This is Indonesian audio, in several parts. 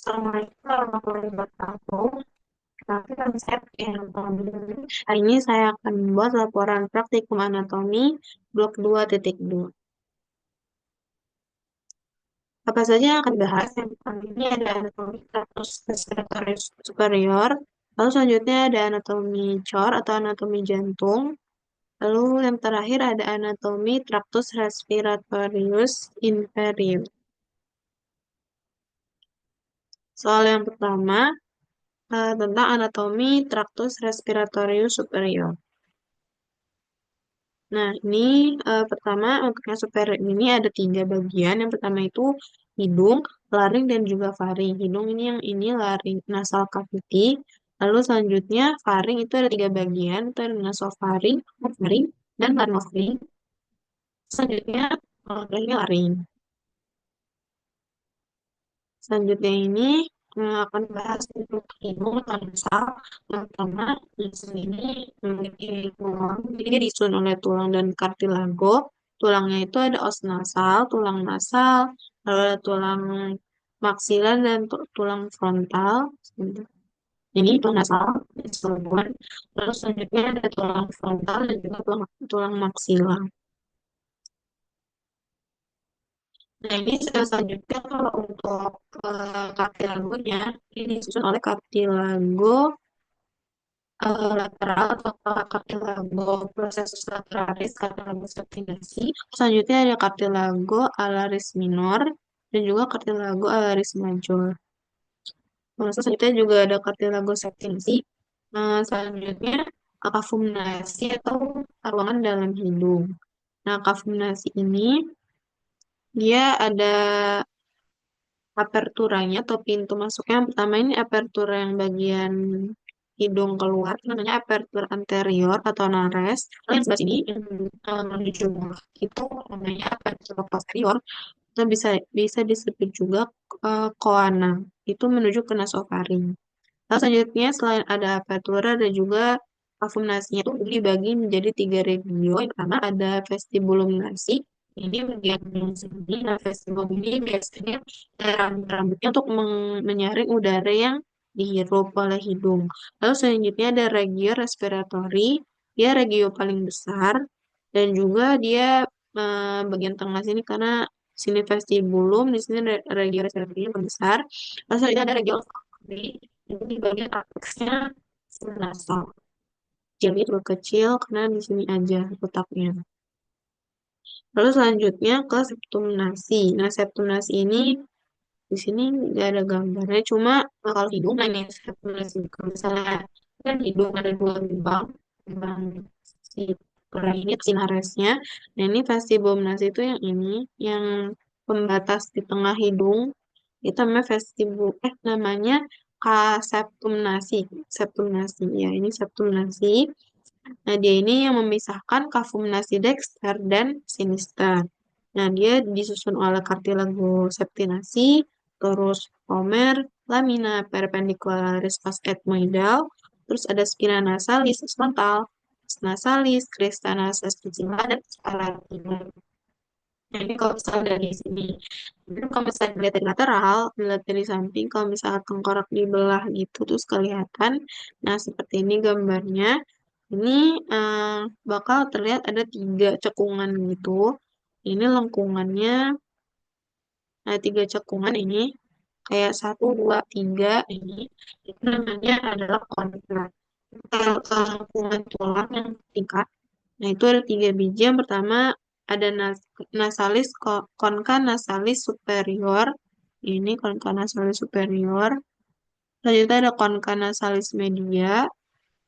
Assalamualaikum warahmatullahi wabarakatuh. Nanti kami saya hari ini saya akan membuat laporan praktikum anatomi blok 2.2. Apa saja yang akan dibahas? Yang pertama ini ada anatomi status respiratory superior. Lalu selanjutnya ada anatomi cor atau anatomi jantung. Lalu yang terakhir ada anatomi tractus respiratorius inferior. Soal yang pertama tentang anatomi tractus respiratorius superior. Nah, ini pertama untuk yang superior ini ada 3 bagian. Yang pertama itu hidung, laring, dan juga faring. Hidung ini yang ini laring, nasal cavity. Lalu selanjutnya faring itu ada 3 bagian, itu ada nasofaring, faring, dan laryngofaring. Selanjutnya terakhir laring. Selanjutnya ini akan bahas untuk hidung atau nasal. Yang pertama, nasal ini memiliki tulang, jadi dia disusun oleh tulang dan kartilago. Tulangnya itu ada os nasal, tulang nasal, lalu ada tulang maksilar dan tulang frontal. Ini tulang nasal, keseluruhan. Lalu selanjutnya ada tulang frontal dan juga tulang maksilar. Nah, ini selanjutnya kalau untuk kartilagonya, ini disusun oleh kartilago lateral atau kartilago processus lateralis, kartilago septinasi. Selanjutnya ada kartilago alaris minor dan juga kartilago alaris major. Nah, selanjutnya juga ada kartilago septinasi. Selanjutnya kafumnasi atau ruangan dalam hidung. Nah, kafumnasi ini dia ada aperturanya atau pintu masuknya. Yang pertama ini apertura yang bagian hidung keluar, namanya apertura anterior atau nares. Lalu yang sebelah sini yang menuju bawah itu namanya apertura posterior. Itu bisa bisa disebut juga koana. Itu menuju ke nasofaring. Lalu selanjutnya selain ada apertura ada juga afumnasinya itu dibagi menjadi 3 regio. Yang pertama ada vestibulum nasi. Ini bagian yang sini. Nah, vestibulum ini biasanya rambut-rambutnya untuk menyaring udara yang dihirup oleh hidung. Lalu selanjutnya ada regio respiratory. Dia regio paling besar dan juga dia bagian tengah sini karena sini vestibulum, di sini regio respiratory yang besar. Lalu selanjutnya ada regio olfactory. Itu di bagian apeksnya nasal. Jadi terlalu kecil karena di sini aja letaknya. Lalu selanjutnya ke septum nasi. Nah, septum nasi ini di sini nggak ada gambarnya, cuma kalau hidung, nah ini septum nasi. Kalau misalnya kan hidung ada 2 lubang, lubang si ini sinaresnya. Nah, ini vestibulum nasi itu yang ini, yang pembatas di tengah hidung. Itu namanya namanya septum nasi. Septum nasi ya, ini septum nasi. Nah, dia ini yang memisahkan kafum nasi dexter dan sinister. Nah, dia disusun oleh kartilago septinasi, terus pomer, lamina perpendicularis pas etmoidal, terus ada spina nasalis frontal, nasalis, crista nasalis kecil, dan spalatina. Nah, ini kalau misalnya dari sini, ini kalau misalnya dilihat dari lateral, dilihat dari samping, kalau misalnya tengkorak dibelah gitu, terus kelihatan. Nah, seperti ini gambarnya. Ini bakal terlihat ada 3 cekungan gitu. Ini lengkungannya, ada 3 cekungan ini. Kayak 1, 2, 3 ini. Itu namanya adalah kontra. Kalau lengkungan tulang yang tingkat, nah, itu ada 3 biji. Yang pertama ada nasalis conca nasalis superior. Ini conca nasalis superior. Selanjutnya ada conca nasalis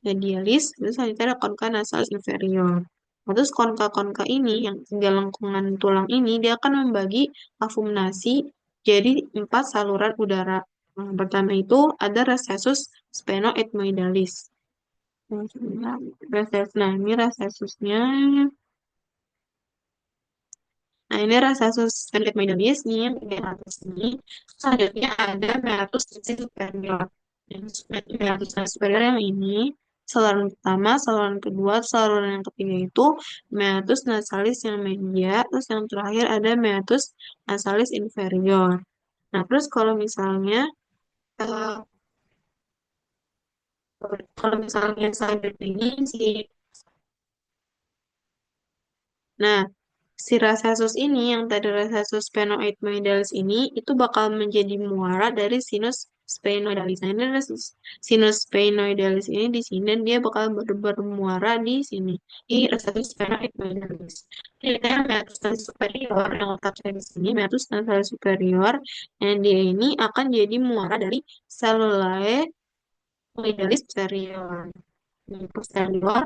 medialis. Terus selanjutnya ada conca nasalis inferior. Nah, terus konka-konka ini, yang 3 lengkungan tulang ini, dia akan membagi afumnasi jadi 4 saluran udara. Yang pertama itu ada recessus sphenoethmoidalis. Nah, ini recessusnya. Nah, ini recessus sphenoethmoidalis nih, yang bagian atas ini. Selanjutnya ada meatus superior. Meatus superior yang ini. Saluran pertama, saluran kedua, saluran yang ketiga itu meatus nasalis yang media, terus yang terakhir ada meatus nasalis inferior. Nah, terus kalau misalnya eh, kalau misalnya selanjutnya ini si nah, si Rhesus ini yang tadi Rhesus sphenoidoidalis ini itu bakal menjadi muara dari sinus sphenoidalis. Nah, ini ada sinus sphenoidalis ini di sini dan dia bakal bermuara di sini di Rhesus sphenoidoidalis. Jadi kita meatus nasi superior yang letaknya di sini meatus nasi superior dan dia ini akan jadi muara dari cellulae oidalis posterior. Di posterior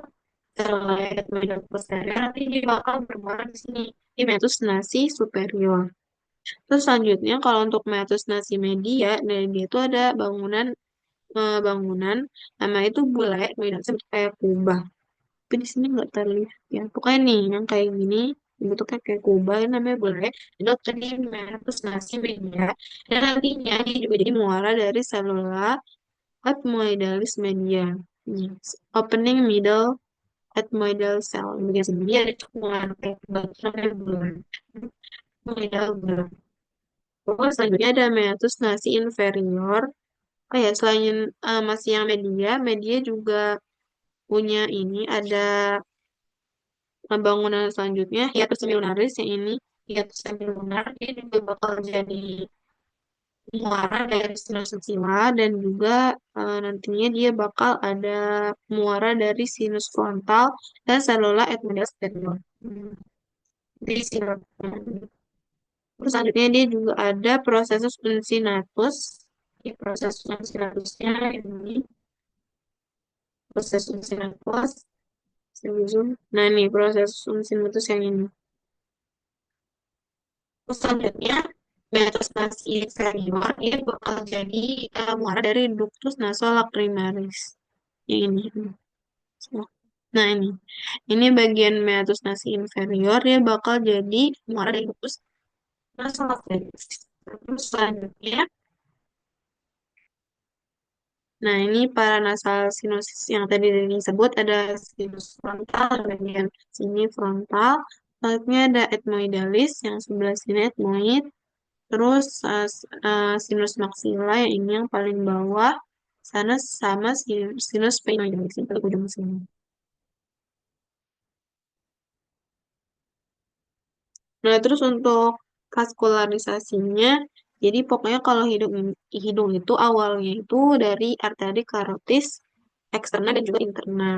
terlihat middle posterior nanti dia bakal bermuara di sini di meatus nasi superior. Terus selanjutnya kalau untuk meatus nasi media, nah dia itu ada bangunan nama itu bule, bentuknya kayak kubah. Tapi di sini nggak terlihat ya. Pokoknya nih yang kayak gini bentuknya kayak kubah ini namanya bule. Itu tadi meatus nasi media dan nantinya dia juga jadi muara dari selula ethmoidalis media. Nih, opening middle ethmoidal cell bagian sini dia ada cekungan kayak namanya bulan ethmoidal bulan. Terus selanjutnya ada meatus nasi inferior. Oh ya, selain masih yang media, media juga punya ini ada bangunan selanjutnya hiatus semilunaris yang ini hiatus semilunar dia juga bakal jadi muara dari sinus sensila dan juga nantinya dia bakal ada muara dari sinus frontal dan selula ethmoidal superior. Di sinus. Terus selanjutnya dia juga ada proses uncinatus. Di proses uncinatusnya ini proses uncinatus. Nah ini proses uncinatus yang ini. Terus selanjutnya metastasi inferior ini bakal jadi muara dari ductus nasolacrimaris. Yang ini. Nah ini bagian meatus nasi inferior dia bakal jadi muara dari ductus nasolacrimaris. Terus selanjutnya nah, ini para nasal sinusis yang tadi disebut ada sinus frontal, bagian sini frontal. Selanjutnya ada ethmoidalis, yang sebelah sini ethmoid. Terus sinus maxilla yang ini yang paling bawah. Sana sama sinus sphenoidalis yang paling ujung sini. Nah, terus untuk vaskularisasinya, jadi pokoknya kalau hidung itu awalnya itu dari arteri karotis eksterna dan juga interna.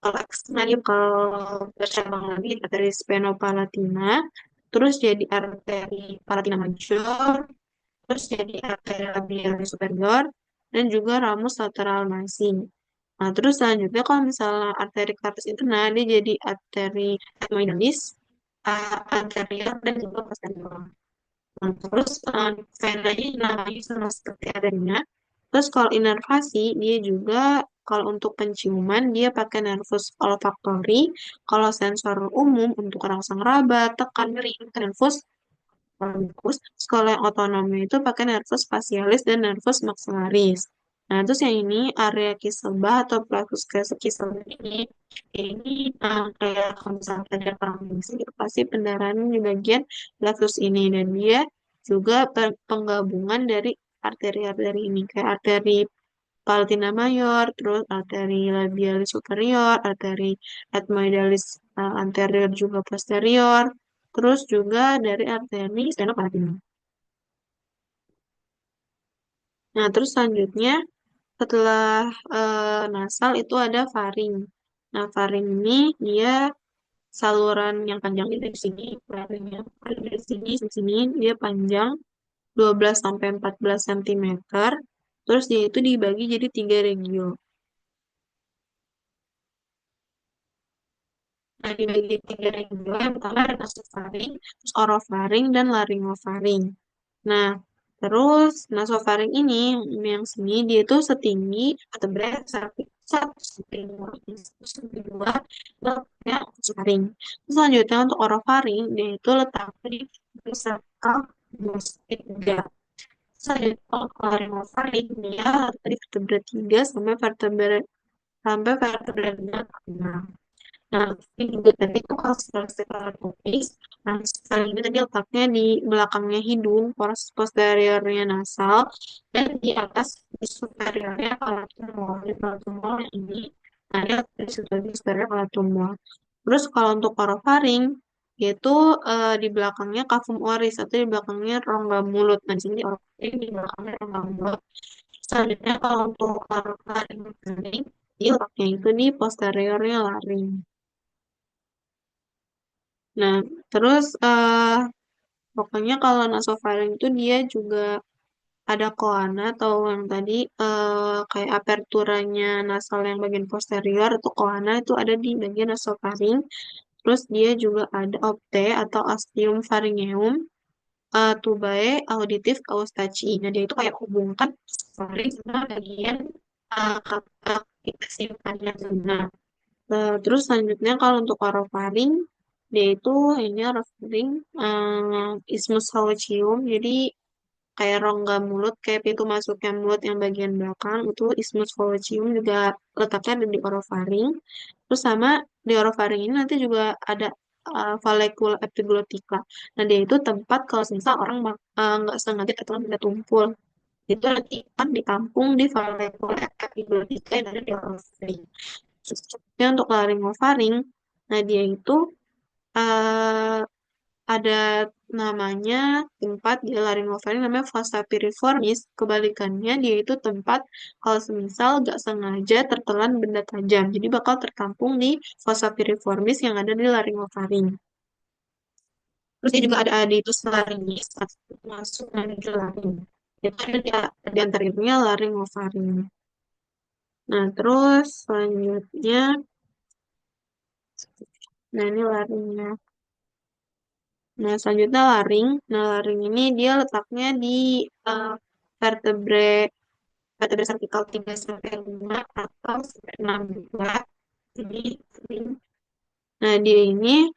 Kalau eksterna dia kalau bercabang lagi arteri sphenopalatina, terus jadi arteri palatina major, terus jadi arteri labialis superior, dan juga ramus lateral nasi. Nah, terus selanjutnya kalau misalnya arteri karotis interna, dia jadi arteri ethmoidalis, anterior, dan juga posterior. Nah, terus vena ini namanya sama seperti adanya. Terus kalau inervasi, dia juga kalau untuk penciuman, dia pakai nervus olfaktori. Kalau sensor umum untuk rangsang raba, tekan, nyeri, nervus valgus. Terus kalau yang otonomnya itu pakai nervus facialis dan nervus maxillaris. Nah, terus yang ini area Kieselbach atau plexus Kieselbach ini kayak kalau misalnya ada pengungsi itu pasti pendarahan di bagian plexus ini dan dia juga penggabungan dari arteri-arteri ini kayak arteri palatina mayor, terus arteri labialis superior, arteri ethmoidalis anterior juga posterior, terus juga dari arteri sternopalatina. Nah, terus selanjutnya setelah nasal itu ada faring. Nah, faring ini dia saluran yang panjang dari sini, faringnya dari sini ke sini dia panjang 12 sampai 14 cm. Terus dia itu dibagi jadi 3 regio. Nah, dibagi 3 regio yang pertama ada nasofaring, terus orofaring, dan laringofaring. Nah, terus nasofaring ini yang sini dia tuh setinggi vertebrae satu sampai dua, satu sampai dua letaknya nasofaring. Terus selanjutnya untuk orofaring dia itu letaknya di vertikal 2 sampai 3. Selanjutnya untuk laringofaring dia letak di vertebrae 3 sampai vertebrae 6. Nah, tapi juga tadi itu kalau sternotropis, nah sekarang ini tadi letaknya di belakangnya hidung, pores posteriornya nasal, dan di atas di superiornya palatumor. Di palatumor yang ini ada di superior palatumor. Terus kalau untuk orofaring, yaitu di belakangnya kafum oris atau di belakangnya rongga mulut. Nah, di sini orofaring di belakangnya rongga mulut. Selanjutnya kalau untuk orofaring, dia letaknya itu di posteriornya laring. Nah, terus pokoknya kalau nasofaring itu dia juga ada koana atau yang tadi kayak aperturanya nasal yang bagian posterior atau koana itu ada di bagian nasofaring. Terus dia juga ada opte atau ostium pharyngeum, tubae, auditif, austaci. Nah, dia itu kayak hubungkan faring sama bagian simpannya. Nah, terus selanjutnya kalau untuk orofaring, dia itu ini orofaring isthmus halocium. Jadi kayak rongga mulut, kayak pintu masuknya mulut yang bagian belakang itu isthmus halocium juga letaknya ada di orofaring. Terus sama di orofaring ini nanti juga ada vallecula epiglottica. Nah dia itu tempat kalau misal orang nggak sengaja ketelan benda tumpul, itu nanti akan ditampung di vallecula epiglottica yang ada di orofaring. Terusnya untuk laringofaring, nah dia itu eh, ada namanya tempat di laringofaring namanya fossa piriformis. Kebalikannya dia itu tempat kalau semisal gak sengaja tertelan benda tajam. Jadi bakal tertampung di fossa piriformis yang ada di laringofaring. Terus dia juga ada aditus laringis masuk menuju laring. Itu ada di antaranya laringofaring. Nah, terus selanjutnya, nah ini laringnya. Nah, selanjutnya laring. Nah, laring ini dia letaknya di uh, vertebrae vertebrae cervical 3 sampai 5 atau sampai 6 juga. Jadi, nah dia ini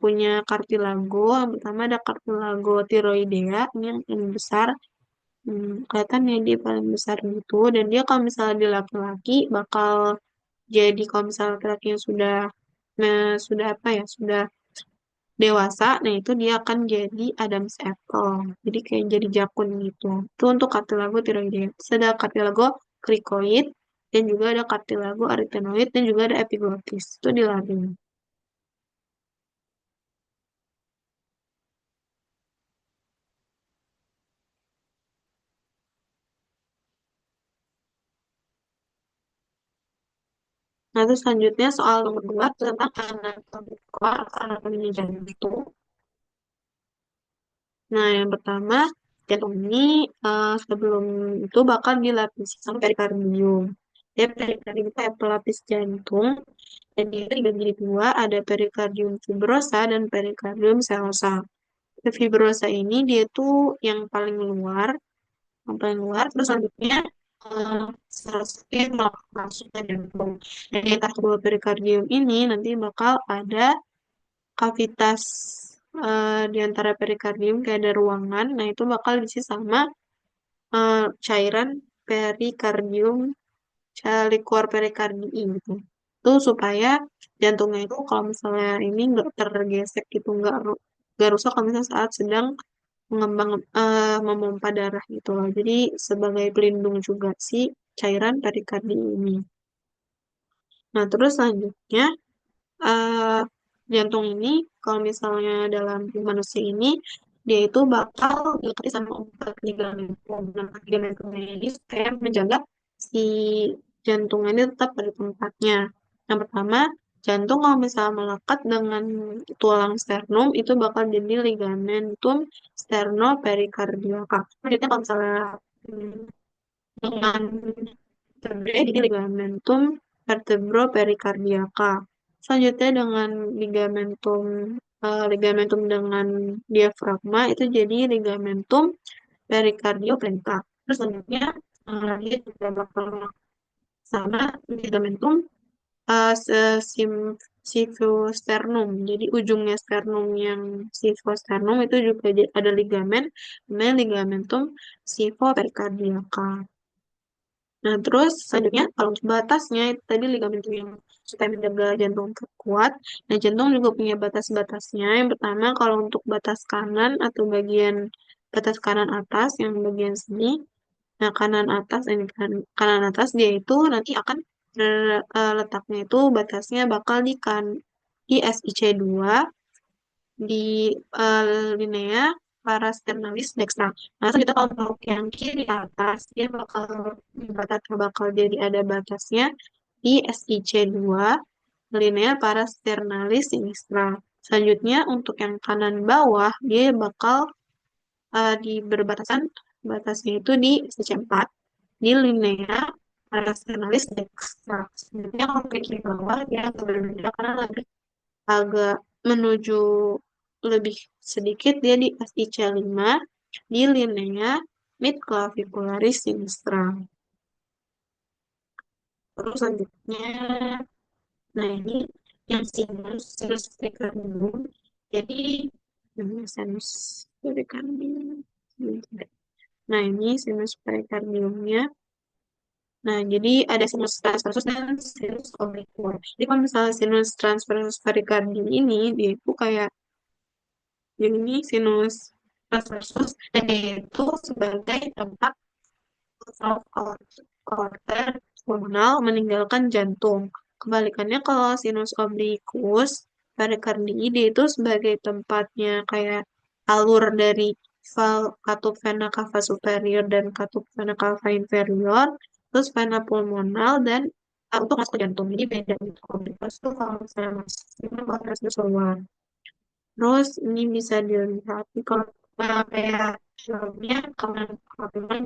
punya kartilago. Yang pertama ada kartilago tiroidea, ini yang besar. Kelihatan ya dia paling besar gitu. Dan dia kalau misalnya di laki-laki bakal jadi kalau misalnya laki-laki yang sudah sudah apa ya, sudah dewasa, nah itu dia akan jadi Adam's apple. Jadi kayak jadi jakun gitu. Itu untuk kartilago tiroidea. Terus ada kartilago cricoid, dan juga ada kartilago arytenoid, dan juga ada epiglottis. Itu di laring. Nah, terus selanjutnya soal nomor 2 tentang anatomi core atau anatomi jantung. Nah, yang pertama, jantung ini sebelum itu bakal dilapisi sama perikardium. Ya, perikardium itu kayak pelapis jantung. Dan dia itu dibagi dua, ada perikardium fibrosa dan perikardium seosa. Fibrosa ini dia tuh yang paling luar, terus selanjutnya seosa yang masuk ke jantung. Dan di atas kedua perikardium ini nanti bakal ada kavitas di antara perikardium kayak ada ruangan. Nah, itu bakal diisi sama cairan perikardium, liquor perikardii gitu. Itu supaya jantungnya itu kalau misalnya ini nggak tergesek gitu, nggak rusak kalau misalnya saat sedang mengembang memompa darah gitu loh. Jadi sebagai pelindung juga si cairan perikardi ini. Nah, terus selanjutnya eh, jantung ini kalau misalnya dalam manusia ini dia itu bakal diikuti sama empat ligamentum. Nah, ligamentum ini supaya menjaga si jantungnya ini tetap pada tempatnya. Yang pertama, jantung kalau misalnya melekat dengan tulang sternum itu bakal jadi ligamentum sternoperikardiaka. Jadi kalau misalnya dengan vertebrae jadi ligamentum vertebroperikardiaka. Selanjutnya dengan ligamentum dengan diafragma itu jadi ligamentum perikardioplegia. Terus selanjutnya dia juga bakal sama ligamentum sifosternum. Jadi ujungnya sternum yang sifosternum itu juga ada ligamen namanya ligamentum sifoperikardiaka. Nah, terus selanjutnya kalau untuk batasnya itu tadi ligamen tuh yang supaya menjaga jantung tetap kuat. Nah, jantung juga punya batas-batasnya. Yang pertama kalau untuk batas kanan atau bagian batas kanan atas yang bagian sini. Nah, kanan atas ini kan kanan atas dia itu nanti akan letaknya itu batasnya bakal di SIC2 di linea parasternalis dextra. Nah, kita kalau untuk yang kiri atas, dia bakal jadi ada batasnya di SIC2 linea parasternalis sinistra. Selanjutnya untuk yang kanan bawah, dia bakal di berbatasan batasnya itu di SIC4 di linea parasternalis dextra. Selanjutnya kalau ke kiri bawah, dia agak berbeda karena agak menuju lebih sedikit dia di SIC5 di linea midclavicularis sinistra. Terus selanjutnya, nah ini yang sinus pericardium. Jadi sinus pericardium. Nah ini sinus pericardiumnya. Nah, jadi ada sinus transversus dan sinus obliquus. Jadi kalau misalnya sinus transversus pericardium ini, dia itu kayak ini sinus transversus dan dia itu sebagai tempat arter pulmonal meninggalkan jantung. Kebalikannya kalau sinus obliquus perikardii dia itu sebagai tempatnya kayak alur dari katup vena cava superior dan katup vena cava inferior, terus vena pulmonal dan untuk masuk ke jantung. Jadi beda gitu. Obliquus itu kalau misalnya masuk itu harus keluar. Terus ini bisa dilihat kalau kayak filmnya kalau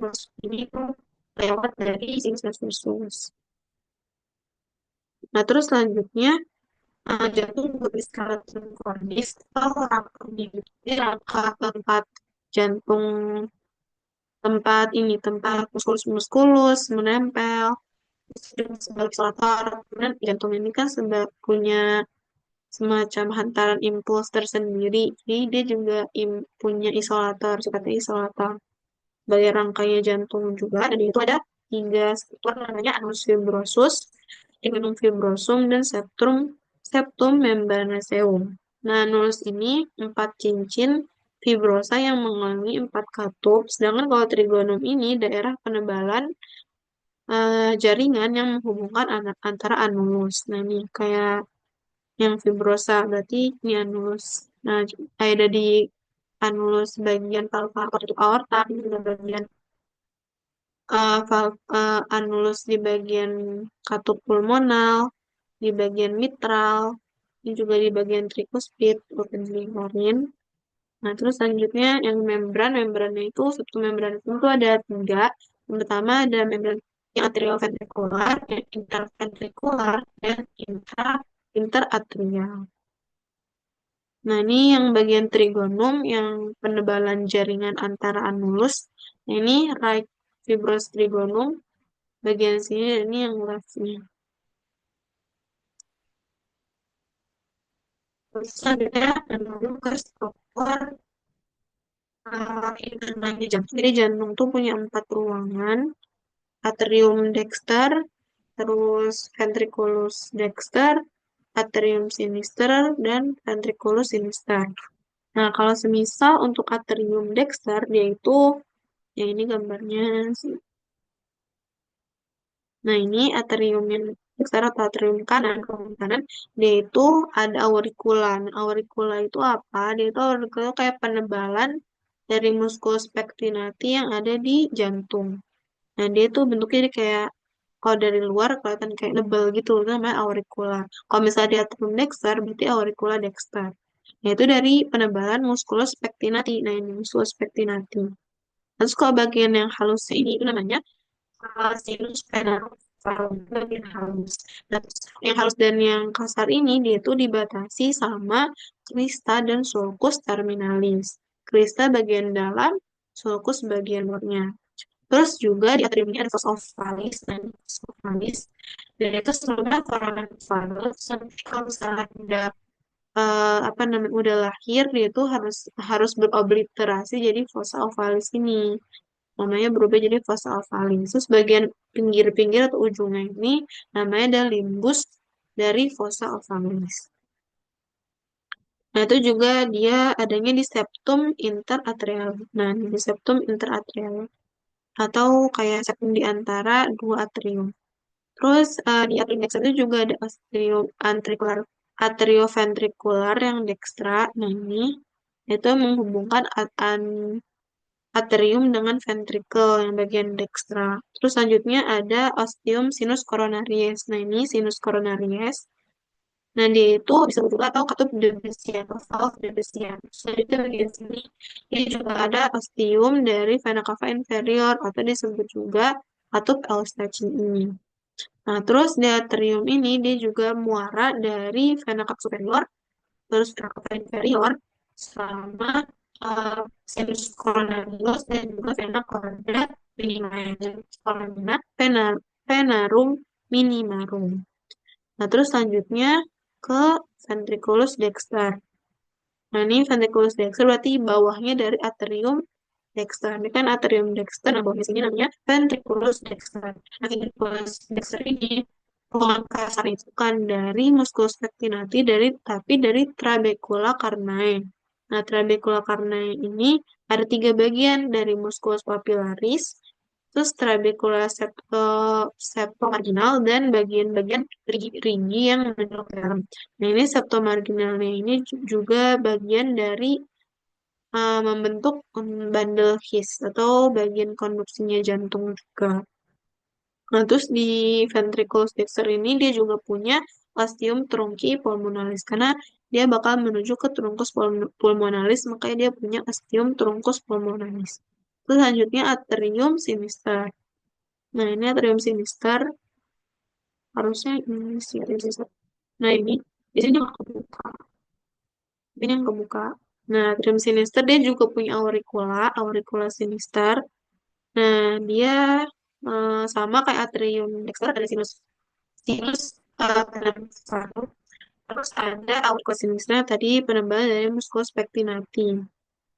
masuk ini tuh lewat dari sinus versus. Nah terus selanjutnya jantung beristirahat kordis atau rangkanya gitu. Jadi rangka tempat jantung tempat muskulus menempel sebagai isolator. Kemudian jantung ini kan punya semacam hantaran impuls tersendiri. Jadi dia juga punya isolator, sifatnya isolator. Sebagai rangkaian jantung juga, dan itu ada tiga struktur namanya anus fibrosus, lignum fibrosum, dan septum membranaceum. Nah, anus ini 4 cincin fibrosa yang mengelilingi 4 katup, sedangkan kalau trigonum ini daerah penebalan jaringan yang menghubungkan antara anus. Nah, ini kayak yang fibrosa berarti ini anus. Nah, ada di anus bagian valva itu aorta, di bagian anulus di bagian katup pulmonal, di bagian mitral, ini juga di bagian trikuspid, organ. Nah, terus selanjutnya yang membrannya itu submembran itu ada 3. Yang pertama ada membran yang atrioventrikular, yang interventrikular, dan interatrial. Nah, ini yang bagian trigonum, yang penebalan jaringan antara anulus. Nah, ini right fibrous trigonum, bagian sini, dan ini yang leftnya. Terus selanjutnya menuju ke struktur internalnya jantung. Jadi jantung tuh punya 4 ruangan, atrium dexter, terus ventriculus dexter, atrium sinister, dan ventriculus sinister. Nah, kalau semisal untuk atrium dexter, dia itu, ya ini gambarnya sih. Nah, ini atrium yang dexter atau atrium kanan, kanan, dia itu ada auricula. Nah, auricula itu apa? Dia itu auricula kayak penebalan dari musculus pectinati yang ada di jantung. Nah, dia tuh bentuknya dia kayak kalau dari luar kelihatan kayak lebel gitu, itu namanya auricula. Kalau misalnya di atrium dexter, berarti auricula dexter. Nah, itu dari penebalan musculus pectinati. Nah, ini musculus pectinati. Terus kalau bagian yang halusnya ini itu namanya sinus venorum, bagian halus. Nah, terus yang halus dan yang kasar ini dia tuh dibatasi sama crista dan sulcus terminalis. Crista bagian dalam, sulcus bagian luarnya. Terus juga di atrium ini ada fossa ovalis, dan fossa ovalis, dan itu sebenarnya foramen ovalis. Nanti kalau misalnya udah apa namanya udah lahir dia tuh harus berobliterasi jadi fossa ovalis ini. namanya berubah jadi fossa ovalis. Terus bagian pinggir-pinggir atau ujungnya ini namanya ada limbus dari fossa ovalis. Nah, itu juga dia adanya di septum interatrial. Nah, di septum interatrial atau kayak septum di antara dua atrium. Terus di atrium dextra itu juga ada atrium ventricular, atrioventrikular yang dextra. Nah, ini itu menghubungkan atrium dengan ventricle yang bagian dextra. Terus selanjutnya ada ostium sinus coronaries. Nah, ini sinus coronaries. Nah, dia itu disebut juga atau katup Debesian atau valve Debesian. Selanjutnya bagian sini, ini juga ada ostium dari vena cava inferior atau disebut juga katup Eustachi ini. Nah, terus di atrium ini dia juga muara dari vena cava superior, terus vena cava inferior, sama sinus coronarius dan juga vena coronaria minimarum, venarum minimarum. Nah, terus selanjutnya ke ventriculus dexter. Nah, ini ventriculus dexter berarti bawahnya dari atrium dexter. Ini kan atrium dexter, nah bawahnya sini namanya ventriculus dexter. Nah, ventriculus dexter ini ruangan kasar itu kan dari musculus pectinati tapi dari trabecula carnae. Nah, trabecula carnae ini ada tiga bagian dari musculus papillaris, terus trabecula septomarginal dan bagian-bagian rigi yang menonjol ke dalam. Nah, ini septomarginalnya ini juga bagian dari membentuk bandel His atau bagian konduksinya jantung juga. Nah, terus di ventriculus dexter ini dia juga punya ostium trunci pulmonalis karena dia bakal menuju ke truncus pulmonalis, makanya dia punya ostium truncus pulmonalis. Terus selanjutnya atrium sinister. Nah, ini atrium sinister harusnya ini sih atrium sinister. Nah, ini di sini nggak kebuka. Ini yang kebuka. Nah, atrium sinister dia juga punya auricula sinister. Nah, dia sama kayak atrium dexter ada sinus sinus penebalan. Terus ada auricula sinister tadi penebalan dari musculus pectinati.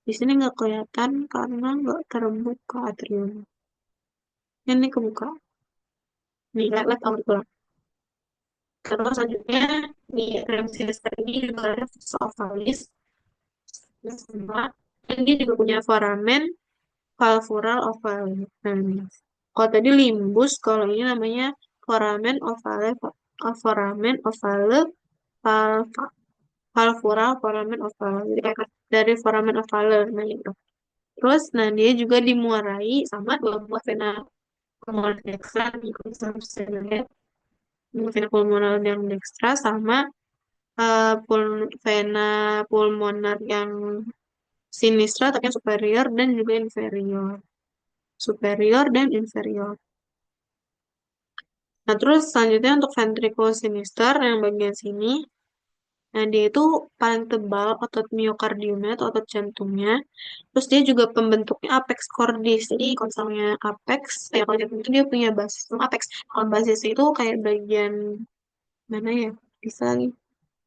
Di sini nggak kelihatan karena nggak terbuka atrium. Ini kebuka. Nih, lihat auricula. Terus selanjutnya di atrium sinister ini juga ada fossa ovalis sama. Dan dia juga punya foramen valvular ovale. Nah, kalau tadi limbus, kalau ini namanya foramen ovale, foramen ovale valva, valvular foramen ovale. Jadi kayak dari foramen ovale, nah itu. Terus, nah dia juga dimuarai sama dua buah vena pulmonar dextra, bisa dilihat vena pulmonar yang dextra sama vena pulmonar yang sinistra tapi yang superior dan juga inferior. Superior dan inferior. Nah, terus selanjutnya untuk ventriculus sinister yang bagian sini, nah dia itu paling tebal otot miokardiumnya atau otot jantungnya. Terus dia juga pembentuknya apex cordis. Jadi kalau misalnya apex, kalau jantung itu dia punya basis sama apex. Kalau basis itu kayak bagian mana ya? Bisa nih.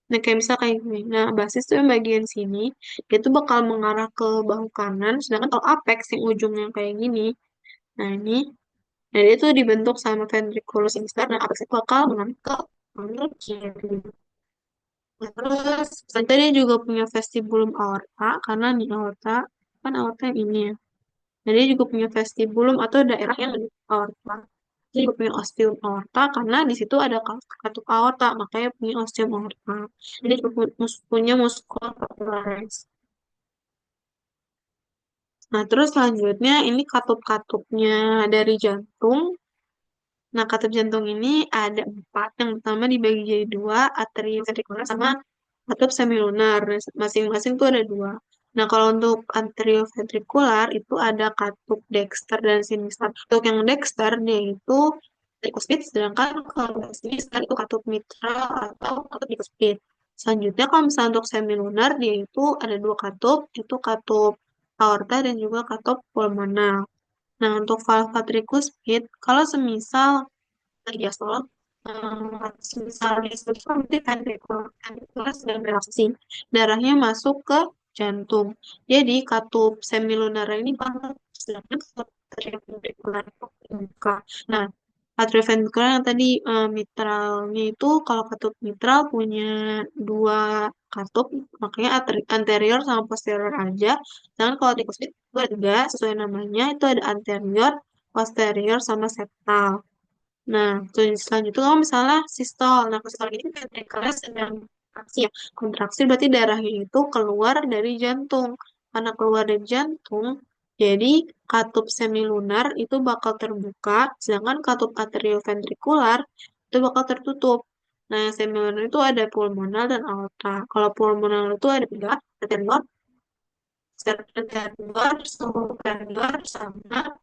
Nah, kayak misal kayak gini. Nah, basis itu yang bagian sini, dia tuh bakal mengarah ke bahu kanan. Sedangkan kalau apex yang ujungnya kayak gini, nah ini nah, dia tuh dibentuk sama ventriculus instar dan apex itu bakal mengarah ke manggil kiri. Nah, terus selanjutnya dia juga punya vestibulum aorta karena di aorta kan aorta yang ini ya. Nah, dia juga punya vestibulum atau daerah yang ada di aorta. Dia juga punya ostium aorta karena di situ ada katup aorta, makanya punya ostium aorta. Jadi juga punya musculus capillaris. Nah, terus selanjutnya ini katup-katupnya dari jantung. Nah, katup jantung ini ada empat. Yang pertama dibagi jadi dua, atrium ventricular sama katup semilunar. Nah, masing-masing tuh ada dua. Nah, kalau untuk atrioventrikular itu ada katup dexter dan sinister. Untuk yang dexter dia itu trikuspid, sedangkan kalau sinister itu katup mitral atau katup bikuspid. Selanjutnya kalau misalnya untuk semilunar dia itu ada dua katup, itu katup aorta dan juga katup pulmonar. Nah, untuk valve tricuspid, kalau semisal lagi diastole, semisal diastole berarti ventricular sedang bereaksi. Darahnya masuk ke jantung. Jadi, katup semilunar ini Sedangkan kalau atrioventrikular itu terbuka. Nah, atrioventrikular yang tadi mitralnya itu kalau katup mitral punya dua katup, makanya anterior sama posterior aja. Sedangkan kalau tricuspid itu ada tiga, sesuai namanya itu ada anterior, posterior, sama septal. Nah, terus selanjutnya kalau misalnya sistol. Nah, sistol ini ventricular sedang kontraksi ya. Kontraksi berarti darahnya itu keluar dari jantung. Karena keluar dari jantung, jadi katup semilunar itu bakal terbuka, sedangkan katup atrioventrikular itu bakal tertutup. Nah, yang semilunar itu ada pulmonal dan aorta. Kalau pulmonal itu ada tiga, anterior, anterior, superior, sama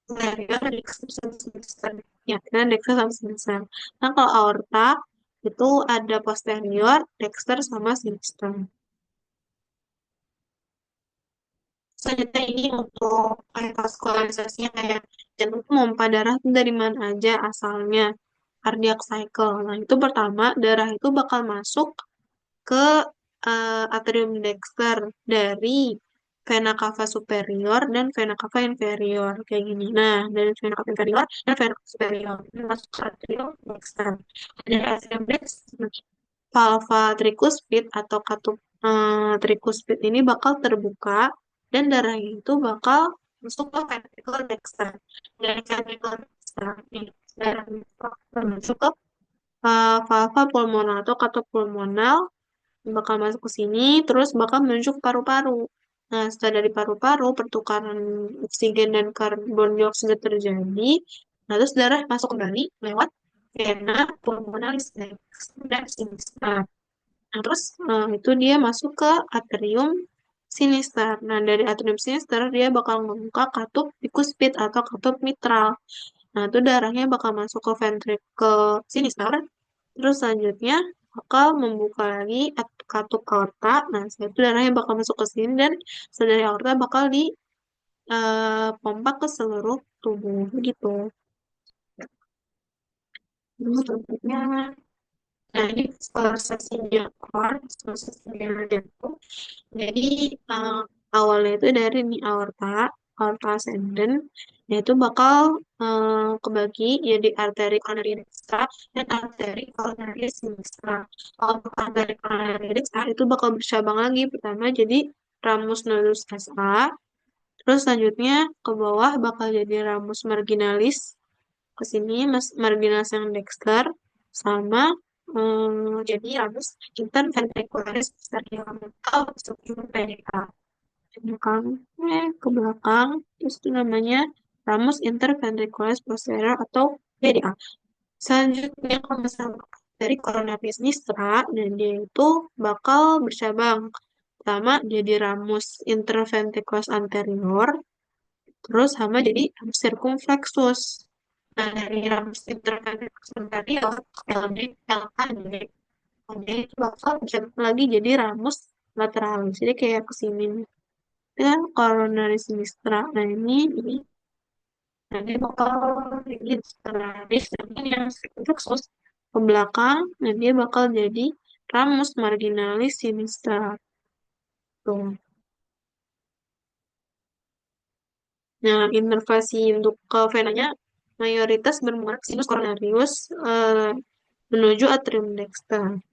superior, dexter, sama sinister. Ya, dan dexter sama sinister. Nah, kalau aorta itu ada posterior, dexter, sama sinister. Selanjutnya ini untuk kayak vaskularisasinya kayak jantung tuh pompa darah tuh dari mana aja asalnya. Cardiac cycle. Nah, itu pertama, darah itu bakal masuk ke atrium dexter dari vena cava superior dan vena cava inferior kayak gini. Nah, dari vena cava inferior dan vena cava superior ini masuk ke atrium dexter. Dari atrium dexter, valva tricuspid atau katup tricuspid ini bakal terbuka dan darahnya itu bakal masuk ke ventricle dexter. Dari ventricle dexter, ini darah bakal masuk ke valva pulmonal atau katup pulmonal bakal masuk ke sini, terus bakal menuju ke paru-paru. Nah, setelah dari paru-paru, pertukaran oksigen dan karbon dioksida terjadi. Nah, terus darah masuk kembali lewat vena pulmonalis dan sinistra. Nah, terus itu dia masuk ke atrium sinister. Nah, dari atrium sinister dia bakal membuka katup bikuspid atau katup mitral. Nah, itu darahnya bakal masuk ke ventricle sinister. Terus selanjutnya bakal membuka lagi katup aorta. Nah, setelah itu darahnya bakal masuk ke sini dan setelah dari aorta bakal di pompa ke seluruh tubuh gitu. Terus selanjutnya, nah ini sesinya core, sesinya jantung. Jadi awalnya itu dari nih aorta ascendent, yaitu bakal kebagi jadi arteri coronary dextra dan arteri coronary sinistra. Kalau untuk arteri coronary dextra itu bakal bercabang lagi. Pertama jadi ramus nodus SA, terus selanjutnya ke bawah bakal jadi ramus marginalis, ke sini marginalis yang dexter, sama jadi ramus interventricularis posterior atau struktur PDA belakang ke belakang, terus itu namanya ramus interventricularis posterior atau PDA. Selanjutnya kalau misalnya dari coronaris sinistra, dan dia itu bakal bercabang. Pertama jadi ramus interventricularis anterior, terus sama jadi ramus circumflexus. Nah, dari ramus interventricularis anterior, LD, LAD, LD itu bakal bercabang lagi jadi ramus lateralis. Jadi kayak kesini dan coronary sinistra. Nah, ini nanti bakal jadi lateralis, dan yang fluxus ke belakang, nah dia bakal jadi ramus marginalis sinistra. Tuh. Nah, inervasi untuk ke venanya mayoritas bermuara ke sinus coronarius menuju atrium dexter.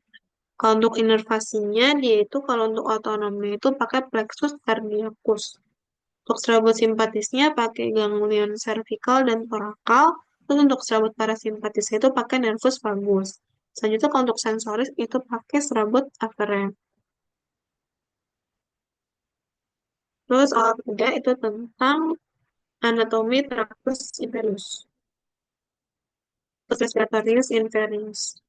Kalau untuk inervasinya, dia itu kalau untuk otonomnya itu pakai plexus cardiacus. Untuk serabut simpatisnya pakai ganglion cervical dan torakal. Terus untuk serabut parasimpatisnya itu pakai nervus vagus. Selanjutnya kalau untuk sensoris itu pakai serabut afferent. Terus alat ketiga itu tentang anatomi tractus inferius. Terus respiratorius inferius.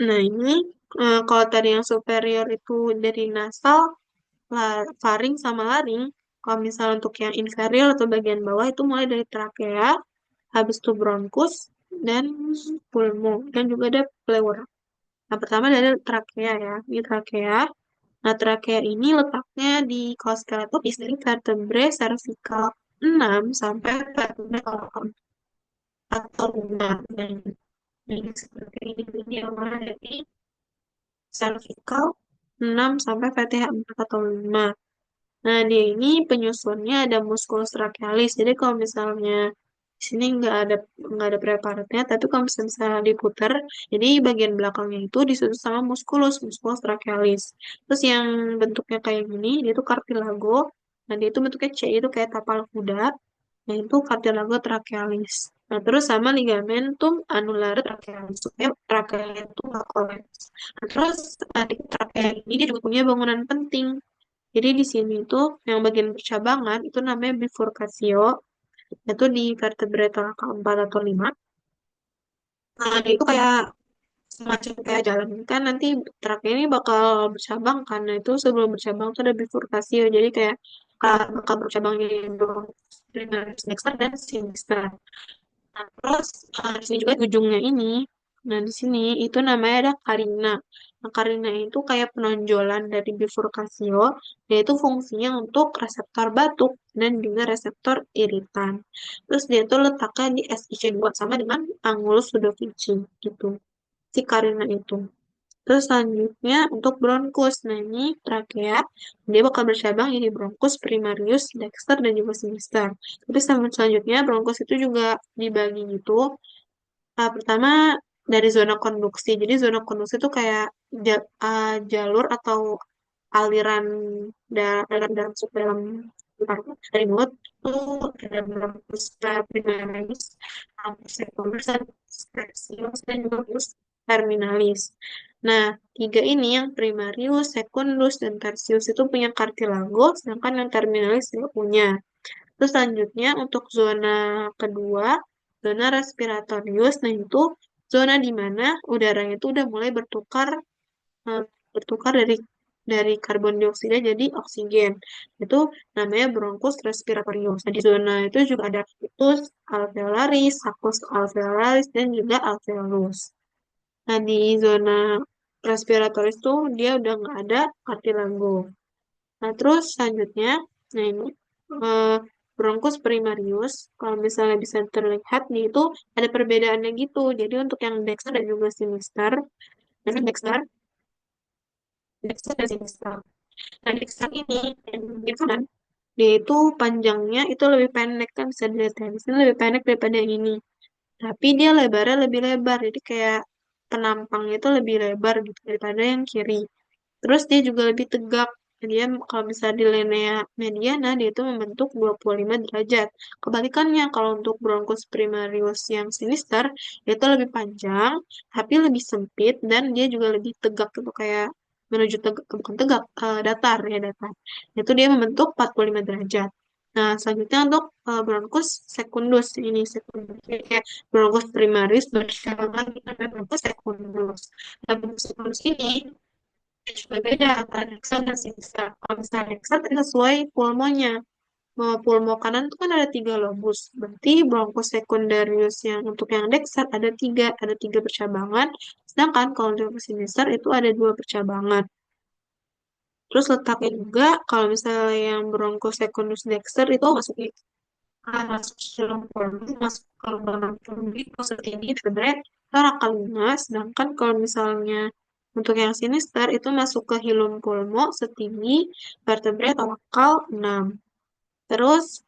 Nah, ini kalau tadi yang superior itu dari nasal, faring sama laring. Kalau misalnya untuk yang inferior atau bagian bawah itu mulai dari trakea, habis itu bronkus, dan pulmo, dan juga ada pleura. Nah, pertama ada trakea ya, ini trakea. Nah, trakea ini letaknya di kolskeletotis dari vertebrae cervical 6 sampai vertebrae 4 atau 5. Dan ini seperti ini yang mana dari cervical 6 sampai VTH 4 atau 5. Nah, dia ini penyusunnya ada musculus trachealis. Jadi kalau misalnya di sini nggak ada preparatnya, tapi kalau misalnya diputar, jadi bagian belakangnya itu disusun sama musculus trachealis. Terus yang bentuknya kayak gini, dia itu cartilago. Nah, dia itu bentuknya C, itu kayak tapal kuda. Nah, itu cartilago trachealis. Nah, terus sama ligamentum annulare trachealis. Supaya trachea itu nggak kolaps. Nah, terus di trachea ini dia juga punya bangunan penting. Jadi di sini tuh yang bagian percabangan itu namanya bifurcatio, itu di vertebrae tulang keempat atau lima. Nah, dia itu kayak semacam kayak jalan kan nanti truk ini bakal bercabang kan. Nah, itu sebelum bercabang tuh ada bifurcatio. Jadi kayak bakal bercabang jadi dua primaris dexter dan sinister. Nah, terus di sini juga di ujungnya ini. Nah, di sini itu namanya ada karina. Nah, karina itu kayak penonjolan dari bifurcatio, yaitu fungsinya untuk reseptor batuk dan juga reseptor iritan. Terus dia tuh letaknya di SIC2 sama dengan angulus ludovici gitu. Si karina itu. Terus selanjutnya untuk bronkus. Nah, ini trakea, dia bakal bercabang jadi bronkus primarius, dexter, dan juga sinister. Tapi selanjutnya bronkus itu juga dibagi gitu. Pertama dari zona konduksi. Jadi zona konduksi itu kayak jalur atau aliran aliran masuk dalam dari mulut itu ada bronkus primaris, sekundaris, tersius, dan juga bronkus terminalis. Nah, tiga ini yang primarius, sekundus, dan tersius itu punya kartilago, sedangkan yang terminalis tidak punya. Terus selanjutnya untuk zona kedua, zona respiratorius, nah itu zona di mana udaranya itu udah mulai eh, bertukar dari karbon dioksida jadi oksigen. Itu namanya bronkus respiratorius. Nah, di zona itu juga ada situs alveolaris, saccus alveolaris, dan juga alveolus. Nah, di zona respiratoris tuh dia udah nggak ada kartilago. Nah, terus selanjutnya, nah ini eh, bronkus primarius, kalau misalnya bisa terlihat nih itu ada perbedaannya gitu. Jadi untuk yang Dexter dan juga Sinister, nah Dexter, Dexter dan Sinister. Nah, Dexter ini yang di kanan, dia itu panjangnya itu lebih pendek kan bisa dilihat ya. Di sini lebih pendek daripada yang ini. Tapi dia lebarnya lebih lebar, jadi kayak penampangnya itu lebih lebar gitu daripada yang kiri. Terus dia juga lebih tegak. Dia kalau misalnya di linea mediana, dia itu membentuk 25 derajat. Kebalikannya, kalau untuk bronchus primarius yang sinister, dia itu lebih panjang, tapi lebih sempit, dan dia juga lebih tegak gitu, kayak menuju tegak, bukan tegak, datar ya datar. Itu dia membentuk 45 derajat. Nah, selanjutnya untuk bronchus secundus, ini secundus. Jadi kayak bronchus primaris bercabangan dengan bronchus secundus. Nah, bronchus secundus ini juga beda antara Dexter dan Sinister. Kalau misalnya Dexter itu sesuai pulmonya. Pulmo kanan itu kan ada tiga lobus. Berarti bronchus secundarius yang untuk yang Dexter ada tiga percabangan. Sedangkan kalau untuk Sinister itu ada dua percabangan. Terus letaknya juga kalau misalnya yang bronchus secundus Dexter itu masuk ke dalam pulmo, masuk ke dalam pulmo itu setinggi sebenarnya torak lima. Sedangkan kalau misalnya untuk yang sinister itu masuk ke hilum pulmo setinggi vertebrae torakal 6. Terus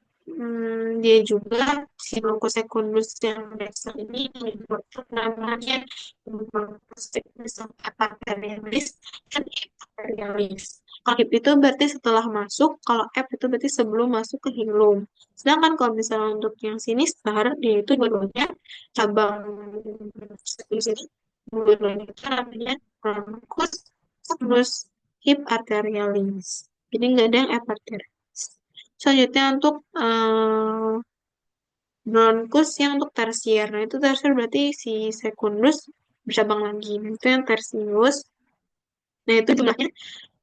dia juga si bronchus secundus yang Dexter ini dibentuk namanya bronchus secundus epithelialis dan epithelialis. Kalau hip itu berarti setelah masuk, kalau ep itu berarti sebelum masuk ke hilum. Sedangkan kalau misalnya untuk yang sinister, dia itu dua-duanya cabang secundus itu dua-duanya itu namanya bronchus secundus hip arterialis. Jadi nggak ada yang epithelialis. Selanjutnya untuk bronkus yang untuk tersier. Nah, itu tersier berarti si sekundus bercabang lagi. Nah, itu yang tersius. Nah, itu jumlahnya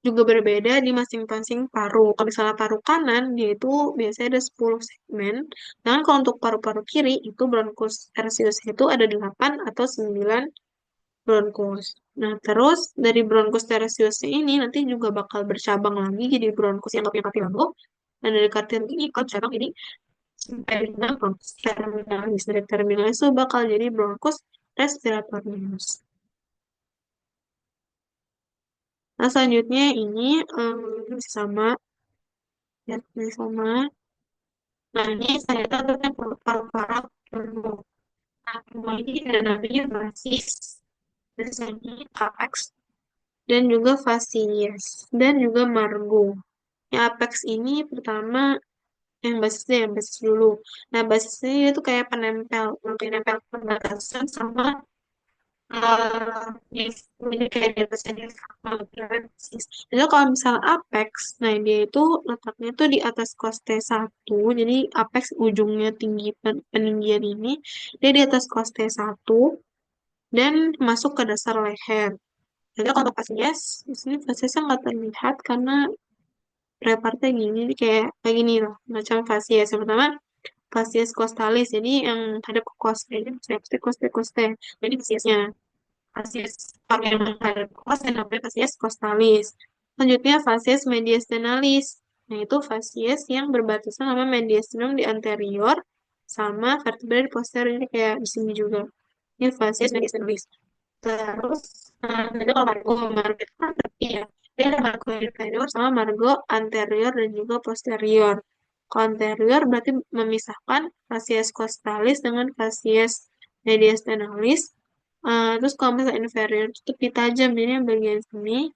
juga berbeda di masing-masing paru. Kalau misalnya paru kanan, dia itu biasanya ada 10 segmen. Nah, kalau untuk paru-paru kiri, itu bronkus tersius itu ada 8 atau 9 bronkus. Nah, terus dari bronkus tersiusnya ini nanti juga bakal bercabang lagi jadi bronkus yang nggak punya cartilago. Dan dari cartilago ini kalau cabang ini sampai dengan bronkus terminalis. Dari terminalis itu bakal jadi bronkus respiratorius. Nah, selanjutnya ini masih sama. ya, sama. Nah, ini saya tahu kan paru-paru pulmo. Nah, pulmo ini ada namanya basis, biasanya apex, dan juga fascies, dan juga margo. Ya, apex ini pertama yang basis dulu. Nah, basisnya itu kayak penempel, mungkin nempel perbatasan sama di ini kayak di atasnya dia sama basis. Jadi kalau misal apex, nah dia itu letaknya tuh di atas coste satu. Jadi apex ujungnya tinggi peninggian ini dia di atas coste satu dan masuk ke dasar leher. Jadi kalau fascies, di sini fasiesnya nggak terlihat karena repartnya gini, jadi kayak gini loh, macam fasies. Yang pertama Fasies costalis, jadi yang hadap ke coste, jadi coste, coste, coste. Jadi fasiesnya, fasies kalau yang hadap ke coste namanya fasies costalis. Selanjutnya fasies mediastenalis. Nah, itu fasies yang berbatasan sama mediastinum di anterior sama vertebrae di posterior, ini kayak di sini juga. Ini fasies mediastenalis. Terus, jadi kalau margo itu kan tapi ya, dia ada margo inferior sama margo anterior dan juga posterior. Kalau anterior berarti memisahkan facies costalis dengan facies mediastenalis. Terus kalau misalnya inferior itu tepi tajam, jadi yang bagian sini,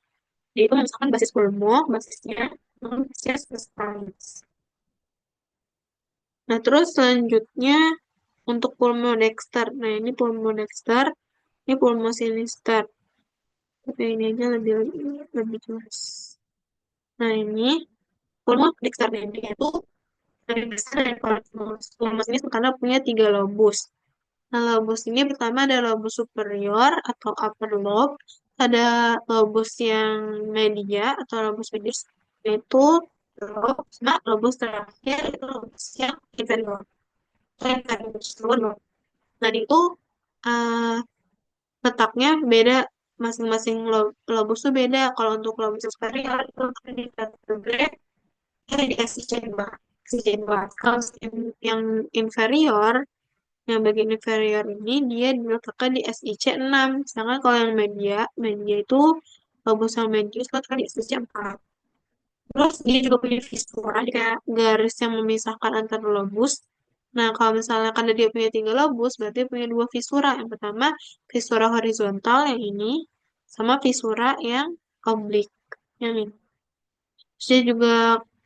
dia itu memisahkan basis pulmo, basisnya, dengan facies costalis. Nah, terus selanjutnya untuk pulmodexter. Nah, ini pulmodexter, ini pulmosinister. Tapi ini aja lebih lebih jelas. Nah, ini pulmo Dexter ini itu lebih besar dari pulmus. Pulmus ini karena punya tiga lobus. Nah, lobus ini pertama ada lobus superior atau upper lobe, ada lobus yang media atau lobus medius, yaitu lobus, nah, lobus terakhir itu lobus yang inferior. Inferior. Nah, itu uh, letaknya beda, masing-masing lobus tuh beda. Kalau untuk lobus superior itu di vertebrae di SIC2. SIC2. Kalau yang inferior, yang bagian inferior ini dia diletakkan di SIC6. Sedangkan kalau yang media itu lobus sama medius letakkan di SIC4. Terus dia juga punya viscera, jadi kayak garis yang memisahkan antar lobus. Nah, kalau misalnya karena dia punya tiga lobus, berarti dia punya dua visura. Yang pertama, visura horizontal yang ini, sama visura yang oblik yang ini. Terus dia juga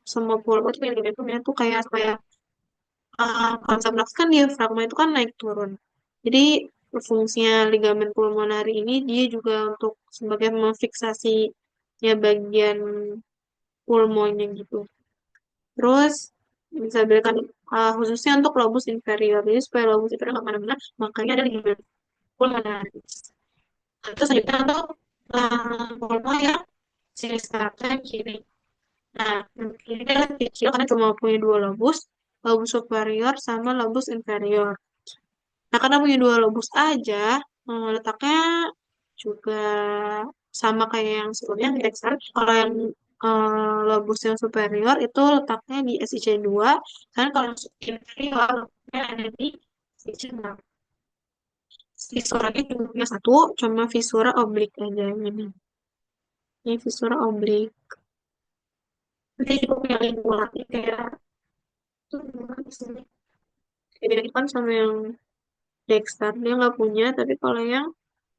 semua pulau itu yang punya tuh kayak kayak konsep nafas kan diafragma itu kan naik turun. Jadi fungsinya ligamen pulmonari ini dia juga untuk sebagai memfiksasi ya bagian pulmonya gitu. Terus bisa berikan khususnya untuk lobus inferior. Jadi supaya lobus inferior nggak kemana-mana, makanya ada ligamen pulmonaris. Terus selanjutnya untuk pulmo yang sinister yang kiri. Nah, yang kiri adalah kecil karena cuma punya dua lobus, lobus superior sama lobus inferior. Nah, karena punya dua lobus aja, letaknya juga sama kayak yang sebelumnya di Dexter. Kalau yang lobus yang superior itu letaknya di SIC2, kan kalau yang inferior letaknya ada di SIC6. Visuranya cuma punya satu, cuma visura oblik aja yang ini. Ini visura oblik. Nanti juga punya lingkungan kayak itu gimana sih? Beda kan sama yang Dexter dia nggak punya, tapi kalau yang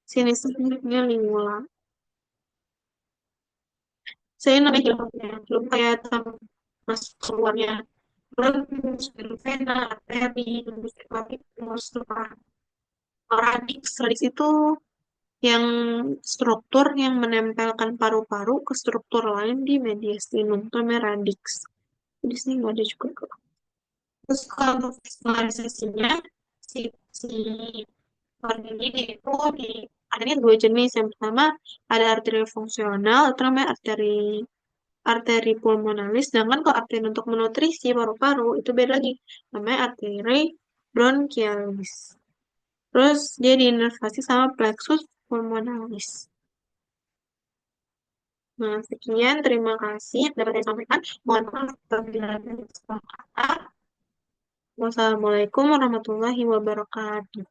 Sinister ini punya lingula. Saya namanya hilangnya, belum kayak masuk keluarnya. Lembus, vena, arteri, lembus hepatit, lembus radix. Radix itu yang struktur yang menempelkan paru-paru ke struktur lain di mediastinum. Itu namanya radix. Di sini nggak ada juga kok. Terus kalau untuk visualisasinya, si organ ini itu adanya dua jenis. Yang pertama ada arteri fungsional, itu namanya arteri pulmonalis. Sedangkan kalau arteri untuk menutrisi paru-paru itu beda lagi, namanya arteri bronchialis. Terus dia diinervasi sama plexus pulmonalis. Nah, sekian. Terima kasih yang dapat saya sampaikan. Mohon maaf apabila ada kesalahan kata. Wassalamualaikum warahmatullahi wabarakatuh.